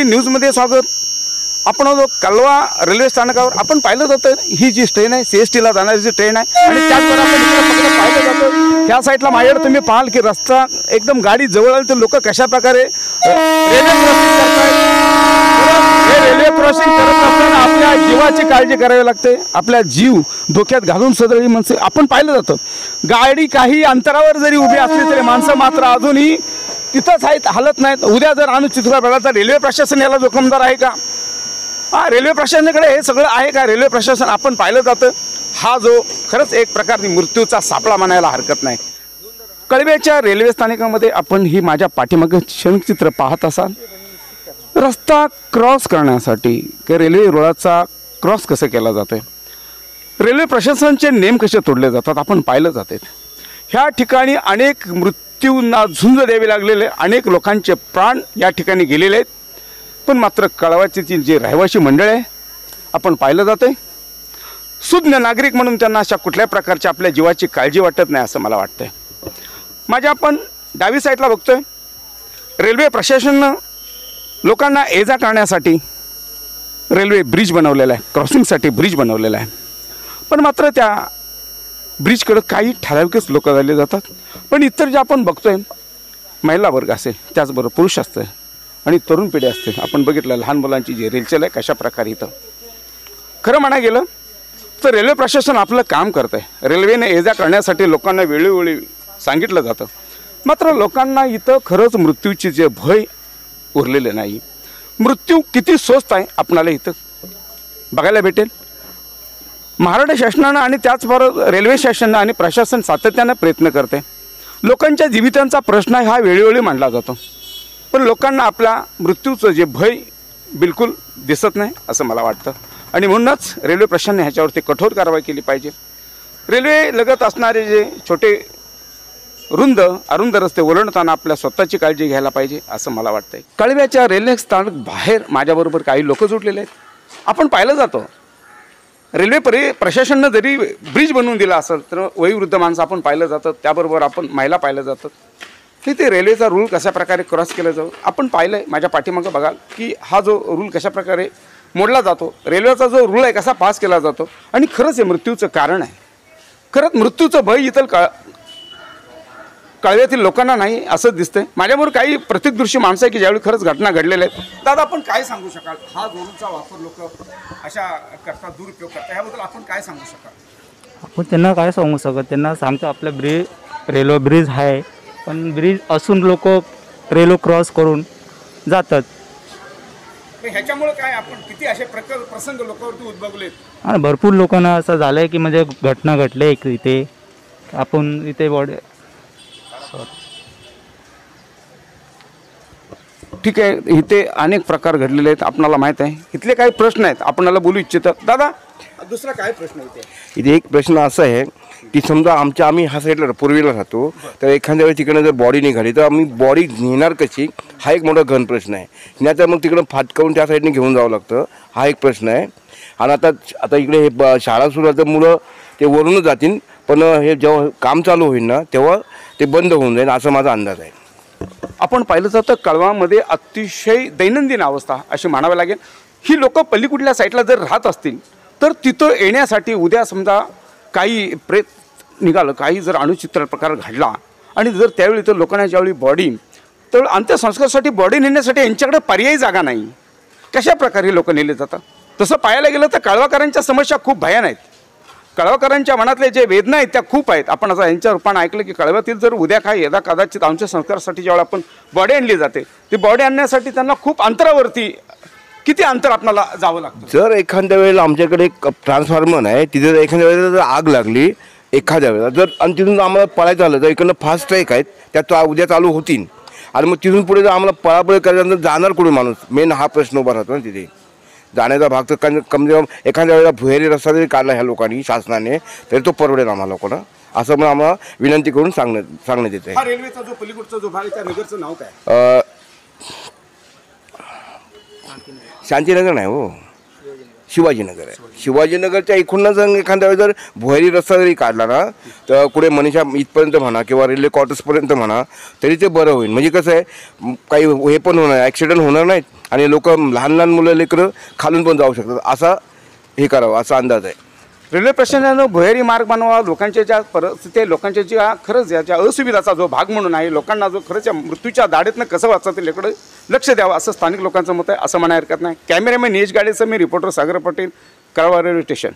न्यूजमध्ये स्वागत। आपण जो कलवा रेल्वे स्थानकावर आपण पाहिलं जातं ही जी ट्रेन आहे CSTला जाणारी जी ट्रेन आहे आणि त्याचबरोबर आपण इकडे पाहिलं जातं त्या साईडला माझ्याकडे तुम्ही पाहाल की रस्ता एकदम गाडी जवळ आली तर लोक कशा प्रकारे रेल्वे क्रॉसिंग करतात। हे रेल्वे क्रॉसिंग करत असताना आपल्या जीवाची काळजी करावी लागते, आपल्या जीव धोक्यात घालून सदळी माणसं आपण पाहिलं जातं। गाडी काही अंतरावर जरी उभी असली तरी माणसं मात्र अजूनही तिथंच आहेत, हालत नाहीत। उद्या जर अनुचित घडला तर रेल्वे प्रशासन याला जोखमदार आहे का? रेल्वे प्रशासनाकडे हे सगळं आहे का? रेल्वे प्रशासन आपण पाहिलं जातं हा जो खरंच एक प्रकारची मृत्यूचा सापळा म्हणायला हरकत नाही। कळव्याच्या रेल्वे स्थानकामध्ये आपण ही माझ्या पाठीमागे क्षणचित्र पाहत असाल। रस्ता क्रॉस करण्यासाठी की रेल्वे रुळाचा क्रॉस कसं केला जातोय, रेल्वे प्रशासनाचे नेम कसे तोडले जातात आपण पाहिलं जाते। ह्या ठिकाणी अनेक मृत्यूंना झुंज द्यावी लागलेले, अनेक लोकांचे प्राण या ठिकाणी गेलेले आहेत। पण मात्र कळवाची जे रहिवासी मंडळ आहे आपण पाहिलं जाते सुज्ञ नागरिक म्हणून त्यांना अशा कुठल्या प्रकारच्या आपल्या जीवाची काळजी वाटत नाही असं मला वाटतंय। माझ्या आपण डावी साईडला बघतोय रेल्वे प्रशासनानं लोकांना ये-जा करण्यासाठी रेल्वे ब्रिज बनवलेला आहे, क्रॉसिंगसाठी ब्रिज बनवलेला आहे। पण मात्र त्या ब्रिजकडे काही ठराविकच लोक झाले जातात। पण इतर जे आपण बघतोय महिला वर्ग असेल त्याचबरोबर पुरुष असते आणि तरुण पिढी असते। आपण बघितलं लहान मुलांची जी रेलचेल आहे कशा प्रकारे इथं खरं म्हणा गेलं तर रेल्वे प्रशासन आपलं काम करत आहे। रेल्वेने ये-जा करण्यासाठी लोकांना वेळोवेळी सांगितलं जातं, मात्र लोकांना इथं खरंच मृत्यूचे जे भय उरलेले नाही। मृत्यू किती स्वस्त आहे आपणाला इथं बघायला भेटेल। महाराष्ट्र शासनानं आणि त्याचबरोबर रेल्वे शासनानं आणि प्रशासन सातत्यानं प्रयत्न करते। लोकांच्या जीवितांचा प्रश्न हा वेळोवेळी मांडला जातो, पण लोकांना आपल्या मृत्यूचं जे भय बिलकुल दिसत नाही असं मला वाटतं। आणि म्हणूनच रेल्वे प्रशासनाने ह्याच्यावरती कठोर कारवाई केली पाहिजे। रेल्वे लगत असणारे जे छोटे अरुंद रस्ते ओलांडताना आपल्या स्वतःची काळजी घ्यायला पाहिजे असं मला वाटतंय। कळव्याच्या रेल्वे स्थानक बाहेर माझ्याबरोबर काही लोक जुटलेले आहेत। आपण पाहिलं जातं रेल्वे प्रशासनानं जरी ब्रिज बनवून दिला असेल तर वयोवृद्ध माणसं आपण पाहिलं जातं, त्याबरोबर आपण महिला पाहिलं जातात की ते रेल्वेचा रूल कशा प्रकारे क्रॉस केला जातो। आपण पाहिलंय माझ्या पाठीमागं बघाल की हा जो रूल कशा प्रकारे मोडला जातो, रेल्वेचा जो रूल आहे कसा पास केला जातो आणि खरंच हे मृत्यूचं कारण आहे। खरंच मृत्यूचं भय इथं कळव्यातील लोकांना नाही असं दिसतंय। माझ्याबरोबर काही प्रत्यक्षदर्शी माणसं आहे की ज्यावेळी खरंच घटना घडलेल्या आहेत। दादा आपण काय सांगू शकाल, हा रूलचा वापर लोक अशा करतात, दुरुपयोग करतात, ह्याबद्दल आपण काय सांगू शकाल? आपण त्यांना काय सांगू शकत, त्यांना सांगतो आपलं रेल्वे ब्रिज आहे, पण ब्रिज असून लोक रेल्वे क्रॉस करून जातात। ह्याच्यामुळे काय आपण किती असे प्रसंग लोकांवरती उद्भवलेत आणि भरपूर लोकांना असं झालंय की म्हणजे घटना घडले इथे आपण इथे बॉडी ठीक आहे। इथे अनेक प्रकार घडलेले आहेत आपणाला माहीत आहे। इथले काही प्रश्न आहेत आपणाला बोलू इच्छितात। दादा दुसरा काय प्रश्न इथे एक प्रश्न असा आहे की समजा आम्ही हा साईडला पूर्वीला राहतो तर एखाद्या वेळी तिकडे जर बॉडी निघाली तर आम्ही बॉडी नेणार कशी हा एक मोठा घन प्रश्न आहे। नाही तर मग तिकडं फाटकावून त्या साईडने घेऊन जावं लागतं हा एक प्रश्न आहे। आणि आता इकडे हे शाळा सुरू आहे तर मुलं ते वरूनच जातील, पण हे जेव्हा काम चालू होईल ना तेव्हा ते बंद होऊन जाईल असं माझा अंदाज आहे। आपण पाहिलं जातं कळवामध्ये अतिशय दैनंदिन अवस्था अशी म्हणावी लागेल। ही लोक पलीकडल्या साईडला जर राहत असतील तर तिथं येण्यासाठी उद्या समजा काही प्रेत निघालं, काही जर अनुचित्र प्रकार घडला आणि जर त्यावेळी तर लोकांना ज्यावेळी बॉडी तर अंत्यसंस्कारासाठी बॉडी नेण्यासाठी यांच्याकडे पर्यायी जागा नाही, कशा प्रकारे लोक नेले जातात। तसं पाहायला गेलं तर कळवाकरांच्या समस्या खूप भयान आहेत। कळवाकरांच्या मनातले जे वेदना आहेत त्या खूप आहेत। आपण असं यांच्या रूपानं ऐकलं की कळव्यातील जर उद्या काय यदा कदाचित अंत्यसंस्कारासाठी ज्यावेळी आपण बॉडी आणली जाते ती बॉडी आणण्यासाठी त्यांना खूप अंतरावरती किती अंतर आपल्याला जावं लागतं। जर एखाद्या वेळेला आमच्याकडे एक ट्रान्सफॉर्मर आहे तिथे जर एखाद्या वेळेला जर आग लागली एखाद्या वेळेला जर आणि तिथून आम्हाला पळायचं झालं तर इकडनं फास्ट ट्रॅक आहेत त्या उद्या चालू होतील आणि मग तिथून पुढे जर आम्हाला पळापळ करायचं जाणार कुठे माणूस, मेन हा प्रश्न उभा राहतो ना तिथे जाण्याचा भाग। तर कमी एखाद्या वेळेला भुहेरी रस्ता जरी काढला ह्या लोकांनी शासनाने तरी तो परवडेल आम्हाला लोकांना असं म्हणून आम्हाला विनंती करून सांगण्यात येते। हा रेल्वेचा जो पलीकडचा जो भाग आहे त्या नगरचं नाव काय? शांतीनगर नाही हो, शिवाजीनगर आहे। शिवाजीनगरच्या इकडूनच एखाद्या वेळेस जर भुहेरी रस्ता जरी काढला ना तर कुठे मनीषा इथपर्यंत म्हणा किंवा रेल्वे क्वार्टर्सपर्यंत म्हणा तरी ते बरं होईल। म्हणजे कसं आहे काही हे पण होणार ॲक्सिडेंट होणार नाहीत आणि लोक लहान लहान मुलं लेकरं खालून पण जाऊ शकतात, असा हे करावं असा अंदाज आहे. रेल्वे प्रशासनानं भुयारी मार्ग बनवा, लोकांच्या ज्या परिस्थिती आहे, लोकांच्या ज्या खरंच याच्या असुविधाचा जो भाग म्हणून आहे, लोकांना जो खरंच या मृत्यूच्या दाढेतनं कसं वाचता याकडे लक्ष द्यावं असं स्थानिक लोकांचं मत आहे, असं म्हणायला हरकत नाही. कॅमेरामॅन निलेश गाडेचं मी, रिपोर्टर सागर पटेल, कळवा रेल्वे स्टेशन.